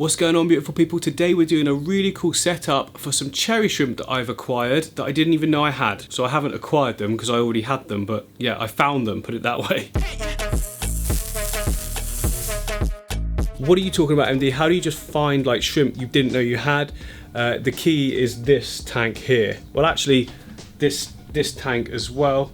What's going on, beautiful people? Today we're doing a really cool setup for some cherry shrimp that I've acquired that I didn't even know I had. So I haven't acquired them because I already had them, but yeah, I found them, put it that way. What are you talking about, MD? How do you just find like shrimp you didn't know you had? The key is this tank here. Well, actually, this tank as well,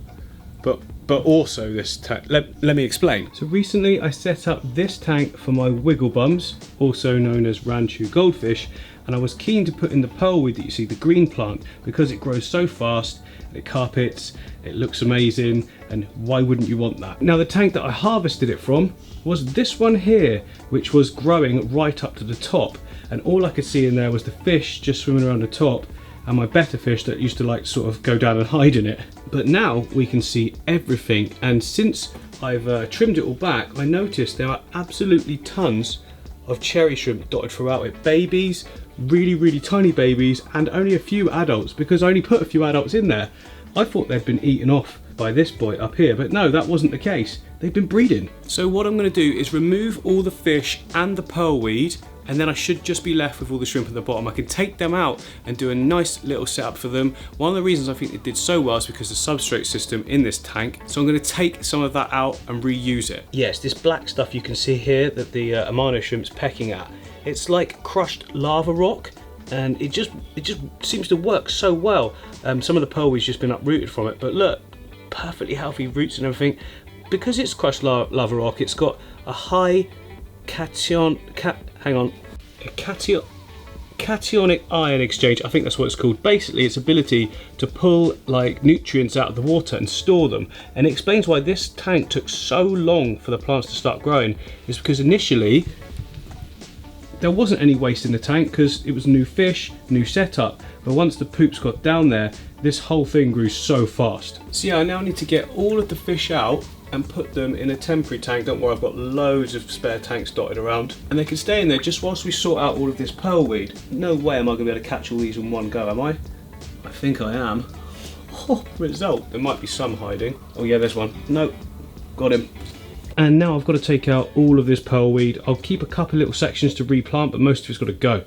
but also this tank. Let me explain. So recently I set up this tank for my wiggle bums, also known as Ranchu goldfish, and I was keen to put in the pearlweed that you see, the green plant, because it grows so fast, it carpets, it looks amazing, and why wouldn't you want that? Now the tank that I harvested it from was this one here, which was growing right up to the top, and all I could see in there was the fish just swimming around the top, and my betta fish that used to like sort of go down and hide in it. But now we can see everything, and since I've trimmed it all back, I noticed there are absolutely tons of cherry shrimp dotted throughout it. Babies, really tiny babies, and only a few adults, because I only put a few adults in there. I thought they'd been eaten off by this boy up here, but no, that wasn't the case. They've been breeding. So what I'm going to do is remove all the fish and the pearlweed, and then I should just be left with all the shrimp at the bottom. I can take them out and do a nice little setup for them. One of the reasons I think it did so well is because the substrate system in this tank. So I'm going to take some of that out and reuse it. Yes, this black stuff you can see here that the Amano shrimp's pecking at. It's like crushed lava rock, and it just seems to work so well. Some of the pearlweed's just been uprooted from it, but look, perfectly healthy roots and everything. Because it's crushed lava rock, it's got a high cationic ion exchange, I think that's what it's called. Basically, its ability to pull like nutrients out of the water and store them. And it explains why this tank took so long for the plants to start growing, is because initially there wasn't any waste in the tank because it was new fish, new setup. But once the poops got down there, this whole thing grew so fast. So yeah, I now need to get all of the fish out and put them in a temporary tank. Don't worry, I've got loads of spare tanks dotted around, and they can stay in there just whilst we sort out all of this pearlweed. No way am I going to be able to catch all these in one go, am I? I think I am. Oh, result. There might be some hiding. Oh yeah, there's one. Nope, got him. And now I've got to take out all of this pearlweed. I'll keep a couple little sections to replant, but most of it's got to go.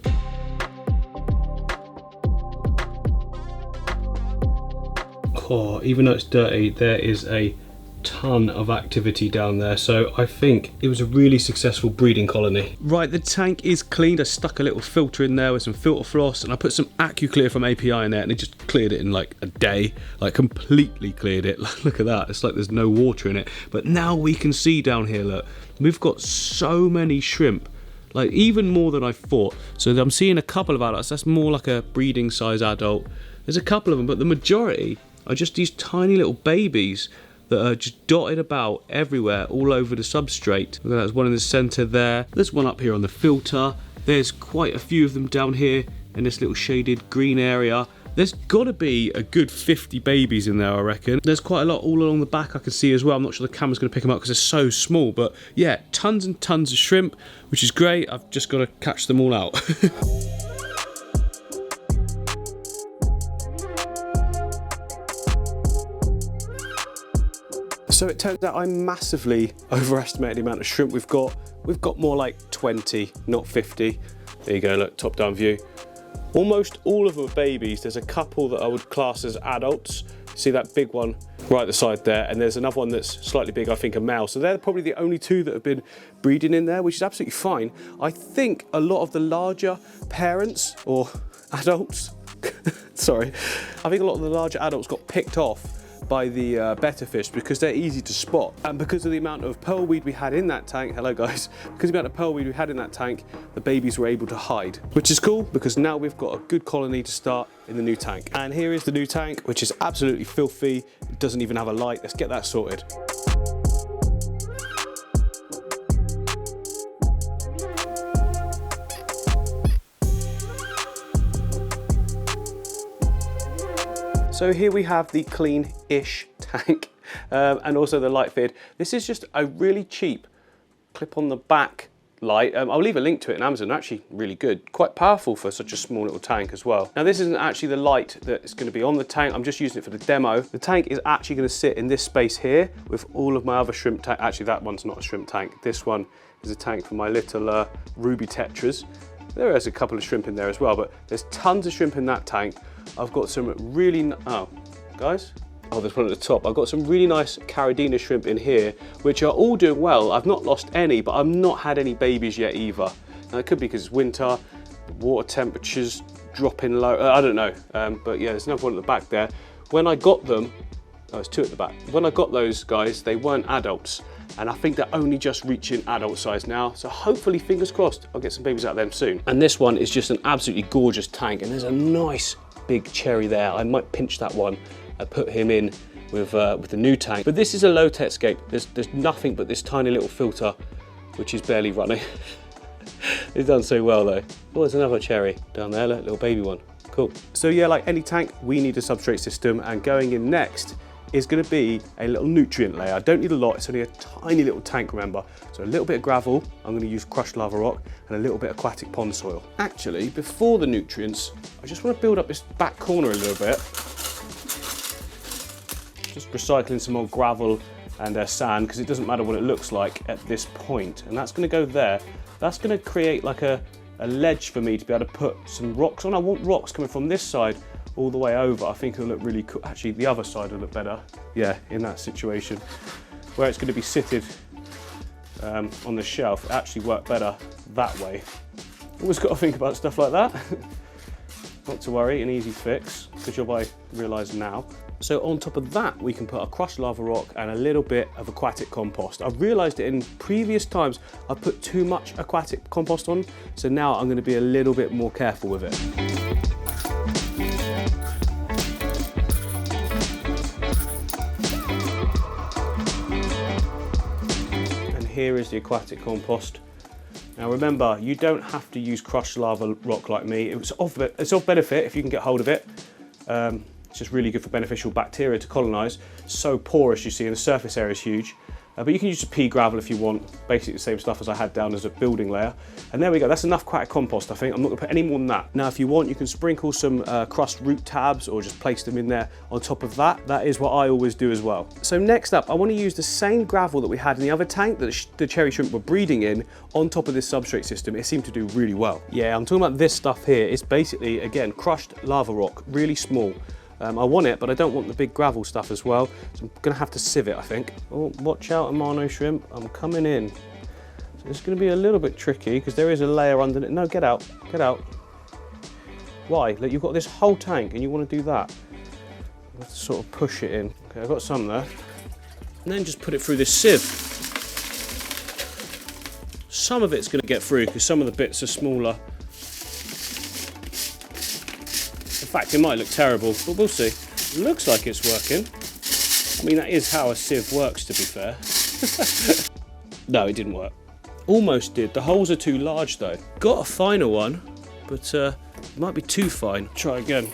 Oh, even though it's dirty, there is a ton of activity down there, so I think it was a really successful breeding colony. Right, the tank is cleaned. I stuck a little filter in there with some filter floss, and I put some AQUARIAN from API in there, and it just cleared it in like a day, like completely cleared it. Look at that, it's like there's no water in it. But now we can see down here, look, we've got so many shrimp, like even more than I thought. So I'm seeing a couple of adults, that's more like a breeding size adult. There's a couple of them, but the majority are just these tiny little babies that are just dotted about everywhere, all over the substrate. There's one in the center there. There's one up here on the filter. There's quite a few of them down here in this little shaded green area. There's got to be a good 50 babies in there, I reckon. There's quite a lot all along the back I can see as well. I'm not sure the camera's going to pick them up because they're so small, but yeah, tons and tons of shrimp, which is great. I've just got to catch them all out. So it turns out I massively overestimated the amount of shrimp we've got. We've got more like 20, not 50. There you go, look, top down view. Almost all of them are babies. There's a couple that I would class as adults. See that big one right at the side there, and there's another one that's slightly big, I think a male. So they're probably the only two that have been breeding in there, which is absolutely fine. I think a lot of the larger parents or adults, sorry, I think a lot of the larger adults got picked off by the betta fish because they're easy to spot, and because of the amount of pearlweed we had in that tank, hello guys, because of the amount of pearlweed we had in that tank, the babies were able to hide, which is cool because now we've got a good colony to start in the new tank. And here is the new tank, which is absolutely filthy. It doesn't even have a light. Let's get that sorted. So here we have the clean-ish tank and also the light fitted. This is just a really cheap clip on the back light. I'll leave a link to it in Amazon. They're actually really good, quite powerful for such a small little tank as well. Now this isn't actually the light that is going to be on the tank. I'm just using it for the demo. The tank is actually going to sit in this space here with all of my other shrimp tank. Actually, that one's not a shrimp tank. This one is a tank for my little ruby tetras. There is a couple of shrimp in there as well, but there's tons of shrimp in that tank. I've got some really, oh, guys? Oh, there's one at the top. I've got some really nice Caridina shrimp in here, which are all doing well. I've not lost any, but I've not had any babies yet either. Now, it could be because it's winter, water temperatures dropping low, I don't know. But yeah, there's another one at the back there. When I got them, oh, there's two at the back. When I got those guys, they weren't adults. And I think they're only just reaching adult size now. So hopefully, fingers crossed, I'll get some babies out of them soon. And this one is just an absolutely gorgeous tank. And there's a nice big cherry there. I might pinch that one and put him in with the new tank. But this is a low tech scape. There's nothing but this tiny little filter, which is barely running. It's done so well though. Oh, there's another cherry down there, look, little baby one. Cool. So yeah, like any tank, we need a substrate system, and going in next is going to be a little nutrient layer. I don't need a lot, it's only a tiny little tank, remember. So a little bit of gravel, I'm going to use crushed lava rock, and a little bit of aquatic pond soil. Actually, before the nutrients, I just want to build up this back corner a little bit. Just recycling some old gravel and sand, because it doesn't matter what it looks like at this point. And that's going to go there. That's going to create like a ledge for me to be able to put some rocks on. I want rocks coming from this side all the way over. I think it'll look really cool. Actually, the other side will look better. Yeah, in that situation. Where it's going to be sitted on the shelf, it actually work better that way. Always got to think about stuff like that. Not to worry, an easy fix. Good job I realised now. So on top of that, we can put a crushed lava rock and a little bit of aquatic compost. I've realised that in previous times, I've put too much aquatic compost on, so now I'm going to be a little bit more careful with it. And here is the aquatic compost. Now remember, you don't have to use crushed lava rock like me. It's of benefit if you can get hold of it. It's just really good for beneficial bacteria to colonise. It's so porous, you see, and the surface area is huge. But you can use pea gravel if you want, basically the same stuff as I had down as a building layer. And there we go, that's enough aquatic compost, I think. I'm not gonna put any more than that. Now, if you want, you can sprinkle some crushed root tabs or just place them in there on top of that. That is what I always do as well. So next up, I wanna use the same gravel that we had in the other tank that the cherry shrimp were breeding in on top of this substrate system. It seemed to do really well. Yeah, I'm talking about this stuff here. It's basically, again, crushed lava rock, really small. I want it, but I don't want the big gravel stuff as well. So I'm gonna have to sieve it, I think. Oh, watch out, Amano shrimp, I'm coming in. So it's gonna be a little bit tricky because there is a layer under it. No, get out, get out. Why? Look, you've got this whole tank and you wanna do that. You have to sort of push it in. Okay, I've got some there. And then just put it through this sieve. Some of it's gonna get through because some of the bits are smaller. In fact, it might look terrible, but we'll see. It looks like it's working. I mean, that is how a sieve works, to be fair. No, it didn't work. Almost did. The holes are too large, though. Got a finer one, but it might be too fine. Try again.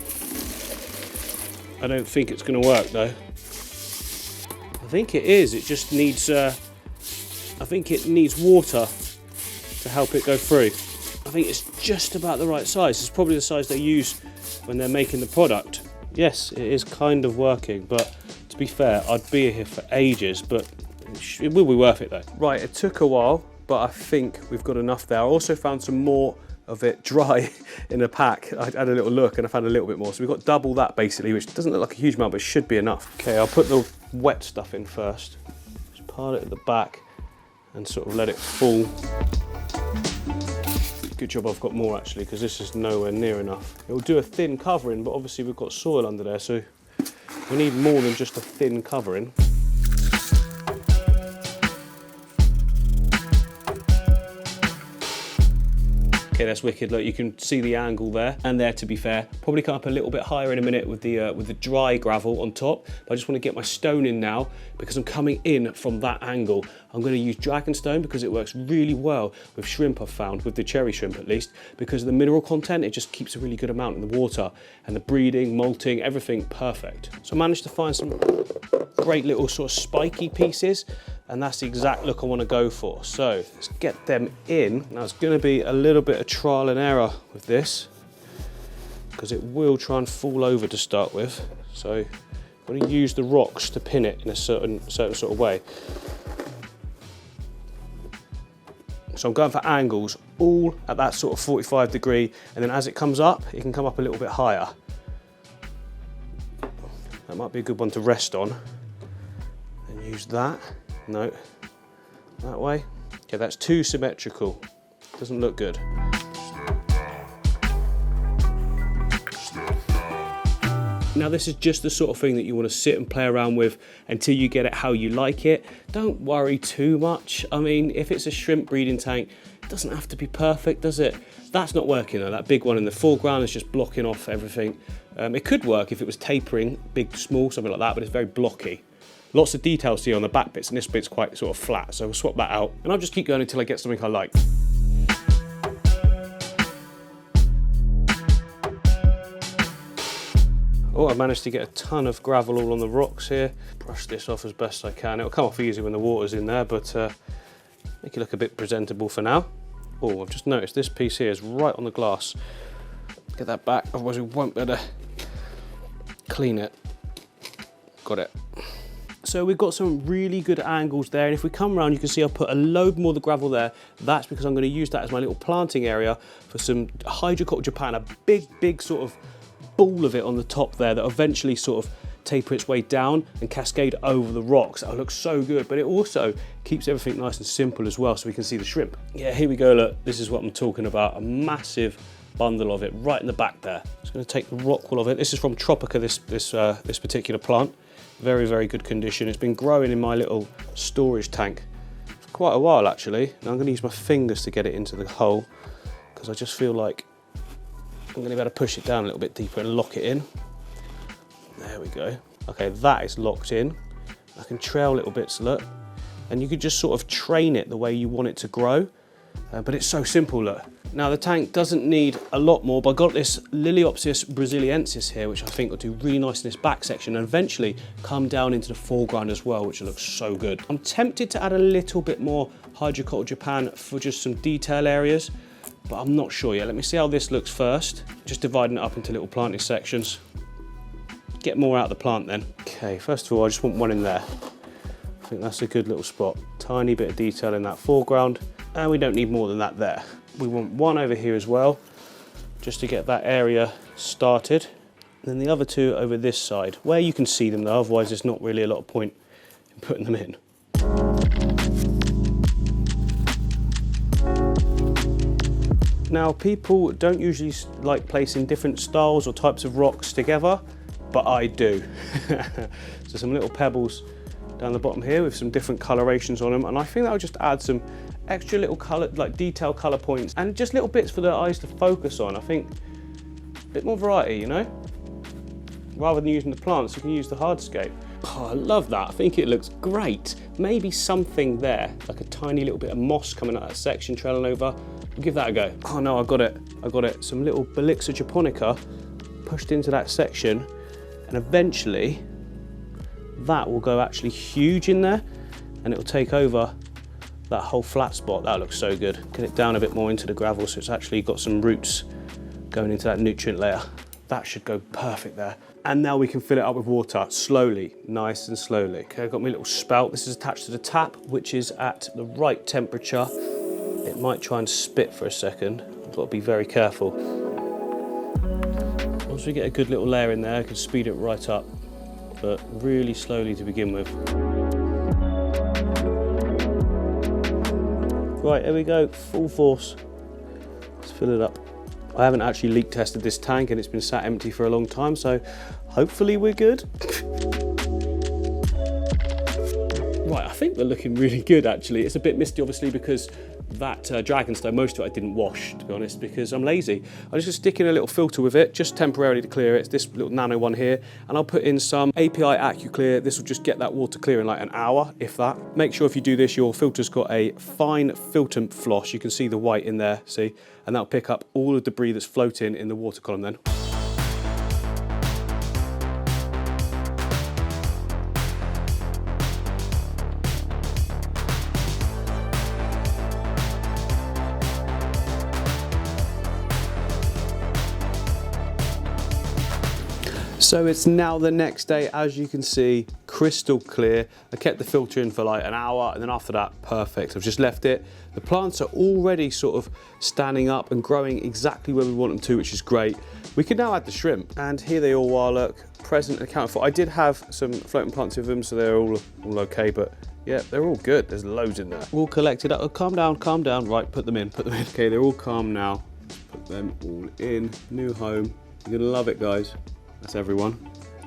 I don't think it's going to work, though. I think it is. It just needs... I think it needs water to help it go through. I think it's just about the right size. It's probably the size they use when they're making the product. Yes, it is kind of working, but to be fair, I'd be here for ages, but it will be worth it though. Right, it took a while, but I think we've got enough there. I also found some more of it dry in a pack. I had a little look and I found a little bit more. So we've got double that basically, which doesn't look like a huge amount, but should be enough. Okay, I'll put the wet stuff in first. Just pile it at the back and sort of let it fall. Good job I've got more actually, because this is nowhere near enough. It'll do a thin covering, but obviously we've got soil under there, so we need more than just a thin covering. Okay, that's wicked. Look, you can see the angle there and there, to be fair. Probably come up a little bit higher in a minute with the dry gravel on top, but I just want to get my stone in now because I'm coming in from that angle. I'm going to use dragonstone because it works really well with shrimp, I've found, with the cherry shrimp at least, because of the mineral content. It just keeps a really good amount in the water, and the breeding, molting, everything perfect. So I managed to find some great little sort of spiky pieces, and that's the exact look I want to go for. So let's get them in. Now it's going to be a little bit of trial and error with this because it will try and fall over to start with. So I'm going to use the rocks to pin it in a certain sort of way. So I'm going for angles all at that sort of 45 degree, and then as it comes up, it can come up a little bit higher. That might be a good one to rest on. And use that. No, that way. Yeah, that's too symmetrical. Doesn't look good. Now this is just the sort of thing that you want to sit and play around with until you get it how you like it. Don't worry too much. I mean, if it's a shrimp breeding tank, it doesn't have to be perfect, does it? That's not working though. That big one in the foreground is just blocking off everything. It could work if it was tapering, big, small, something like that, but it's very blocky. Lots of details here on the back bits, and this bit's quite sort of flat, so we'll swap that out. And I'll just keep going until I get something I like. Oh, I managed to get a ton of gravel all on the rocks here. Brush this off as best I can. It'll come off easy when the water's in there, but make it look a bit presentable for now. Oh, I've just noticed this piece here is right on the glass. Get that back, otherwise we won't be able to clean it. Got it. So we've got some really good angles there, and if we come around, you can see I've put a load more of the gravel there. That's because I'm going to use that as my little planting area for some Hydrocockle Japan, a big sort of ball of it on the top there that eventually sort of taper its way down and cascade over the rocks. That looks so good, but it also keeps everything nice and simple as well, so we can see the shrimp. Yeah, here we go, look, this is what I'm talking about, a massive bundle of it right in the back there. Just going to take the rock wool of it. This is from Tropica, this particular plant. Very good condition. It's been growing in my little storage tank for quite a while actually. Now I'm going to use my fingers to get it into the hole, because I just feel like I'm going to be able to push it down a little bit deeper and lock it in. There we go. Okay, that is locked in. I can trail little bits, look. And you could just sort of train it the way you want it to grow. But it's so simple, look. Now the tank doesn't need a lot more, but I've got this Liliopsis brasiliensis here, which I think will do really nice in this back section and eventually come down into the foreground as well, which looks so good. I'm tempted to add a little bit more Hydrocockle Japan for just some detail areas, but I'm not sure yet. Let me see how this looks first. Just dividing it up into little planting sections. Get more out of the plant then. Okay, first of all, I just want one in there. I think that's a good little spot. Tiny bit of detail in that foreground, and we don't need more than that there. We want one over here as well, just to get that area started. And then the other two over this side, where you can see them though, otherwise there's not really a lot of point in putting them in. Now, people don't usually like placing different styles or types of rocks together, but I do. So some little pebbles down the bottom here with some different colorations on them, and I think that'll just add some extra little color, like detail color points, and just little bits for the eyes to focus on. I think a bit more variety, you know? Rather than using the plants, you can use the hardscape. Oh, I love that. I think it looks great. Maybe something there, like a tiny little bit of moss coming out of that section, trailing over. We'll give that a go. Oh no, I got it. Some little Belixa japonica pushed into that section, and eventually that will go actually huge in there, and it'll take over that whole flat spot. That looks so good. Get it down a bit more into the gravel so it's actually got some roots going into that nutrient layer. That should go perfect there. And now we can fill it up with water, slowly, nice and slowly. Okay, I've got my little spout. This is attached to the tap, which is at the right temperature. It might try and spit for a second. I've got to be very careful. Once we get a good little layer in there, I can speed it right up, but really slowly to begin with. Right, here we go, full force. Let's fill it up. I haven't actually leak tested this tank and it's been sat empty for a long time, so hopefully we're good. Right, I think we're looking really good actually. It's a bit misty obviously because that Dragonstone, most of it I didn't wash, to be honest, because I'm lazy. I'm just gonna stick in a little filter with it, just temporarily to clear it. It's this little Nano one here, and I'll put in some API AquaClear. This will just get that water clear in like an hour, if that. Make sure if you do this, your filter's got a fine filter floss. You can see the white in there, see? And that'll pick up all the debris that's floating in the water column then. So it's now the next day, as you can see, crystal clear. I kept the filter in for like an hour, and then after that, perfect. I've just left it. The plants are already sort of standing up and growing exactly where we want them to, which is great. We can now add the shrimp, and here they all are, look, present and accounted for. I did have some floating plants with them, so they're all okay, but yeah, they're all good. There's loads in there. All collected up. Oh, calm down. Right, put them in. Okay, they're all calm now. Put them all in. New home. You're gonna love it, guys. That's everyone.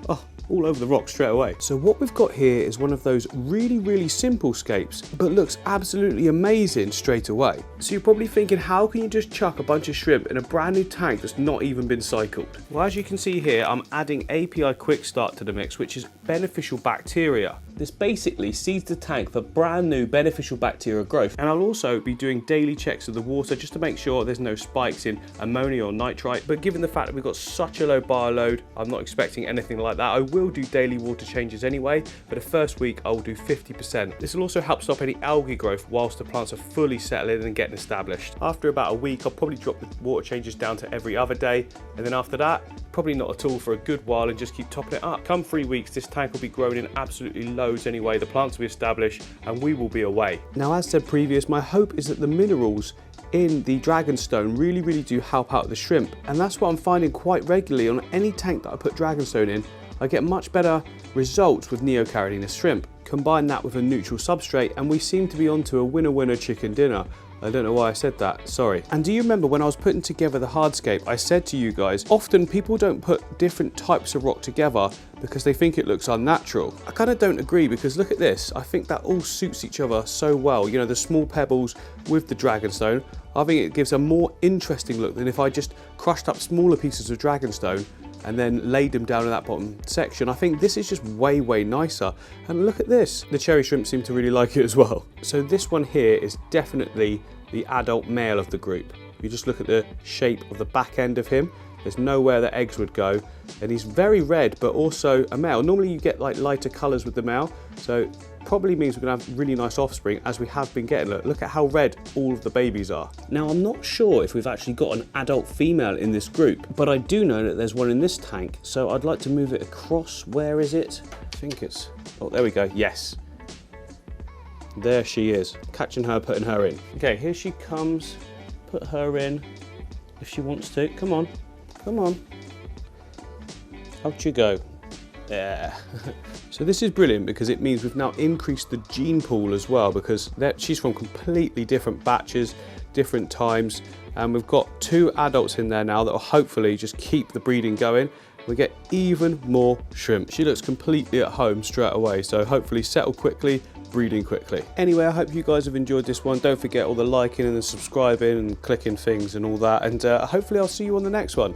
Oh, all over the rock straight away. So what we've got here is one of those really simple scapes, but looks absolutely amazing straight away. So you're probably thinking, how can you just chuck a bunch of shrimp in a brand new tank that's not even been cycled? Well, as you can see here, I'm adding API Quick Start to the mix, which is beneficial bacteria. This basically seeds the tank for brand new beneficial bacteria growth. And I'll also be doing daily checks of the water just to make sure there's no spikes in ammonia or nitrite. But given the fact that we've got such a low bio load, I'm not expecting anything like that. I will do daily water changes anyway, but the first week I'll do 50%. This will also help stop any algae growth whilst the plants are fully settling and getting established. After about a week, I'll probably drop the water changes down to every other day. And then after that, probably not at all for a good while, and just keep topping it up. Come 3 weeks, this tank will be growing in absolutely loads anyway. The plants will be established and we will be away. Now, as said previous, my hope is that the minerals in the dragonstone really do help out the shrimp, and that's what I'm finding quite regularly on any tank that I put dragonstone in. I get much better results with Neocaridina shrimp. Combine that with a neutral substrate and we seem to be onto a winner chicken dinner. I don't know why I said that, sorry. And do you remember when I was putting together the hardscape, I said to you guys, often people don't put different types of rock together because they think it looks unnatural. I kind of don't agree, because look at this. I think that all suits each other so well. You know, the small pebbles with the dragonstone. I think it gives a more interesting look than if I just crushed up smaller pieces of dragonstone and then laid them down in that bottom section. I think this is just way nicer. And look at this. The cherry shrimp seem to really like it as well. So this one here is definitely the adult male of the group. You just look at the shape of the back end of him. There's nowhere the eggs would go. And he's very red, but also a male. Normally you get like lighter colors with the male. So probably means we're gonna have really nice offspring, as we have been getting. Look at how red all of the babies are. Now, I'm not sure if we've actually got an adult female in this group, but I do know that there's one in this tank. So I'd like to move it across. Where is it? I think it's, oh, there we go. Yes. There she is. Catching her, putting her in. Okay, here she comes. Put her in if she wants to. Come on. Out you go. There. So this is brilliant because it means we've now increased the gene pool as well, because she's from completely different batches, different times, and we've got 2 adults in there now that will hopefully just keep the breeding going. We get even more shrimp. She looks completely at home straight away, so hopefully settle quickly, breeding quickly. Anyway, I hope you guys have enjoyed this one. Don't forget all the liking and the subscribing and clicking things and all that, and hopefully I'll see you on the next one.